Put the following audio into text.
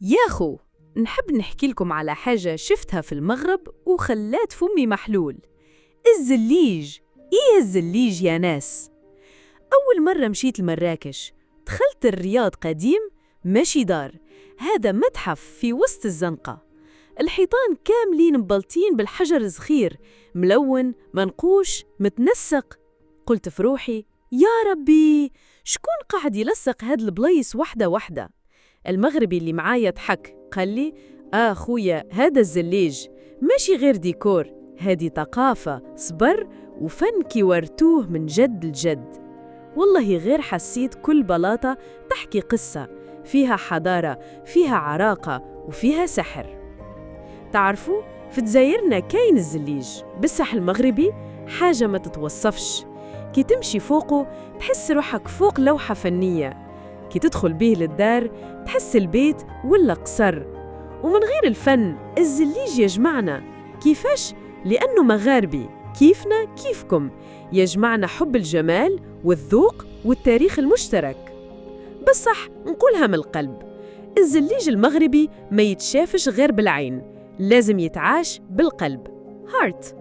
ياخو، نحب نحكي لكم على حاجة شفتها في المغرب وخلات فمي محلول. الزليج. إيه الزليج يا ناس؟ أول مرة مشيت لمراكش دخلت الرياض قديم، ماشي دار، هذا متحف في وسط الزنقة. الحيطان كاملين مبلطين بالحجر صغير، ملون منقوش متنسق. قلت في روحي يا ربي، شكون قاعد يلصق هاد البليس وحدة وحدة؟ المغربي اللي معايا ضحك قال لي خويا، هذا الزليج ماشي غير ديكور، هذه ثقافة، صبر وفن كي ورتوه من جد الجد. والله غير حسيت كل بلاطة تحكي قصة، فيها حضارة، فيها عراقة وفيها سحر. تعرفوا، في جزائرنا كاين الزليج، بصح المغربي حاجة ما تتوصفش. كي تمشي فوقه تحس روحك فوق لوحة فنية، كي تدخل بيه للدار تحس البيت ولا قصر. ومن غير الفن الزليج يجمعنا. كيفاش؟ لأنه مغاربي كيفنا كيفكم، يجمعنا حب الجمال والذوق والتاريخ المشترك. بصح نقولها من القلب، الزليج المغربي ما يتشافش غير بالعين، لازم يتعاش بالقلب. هارت.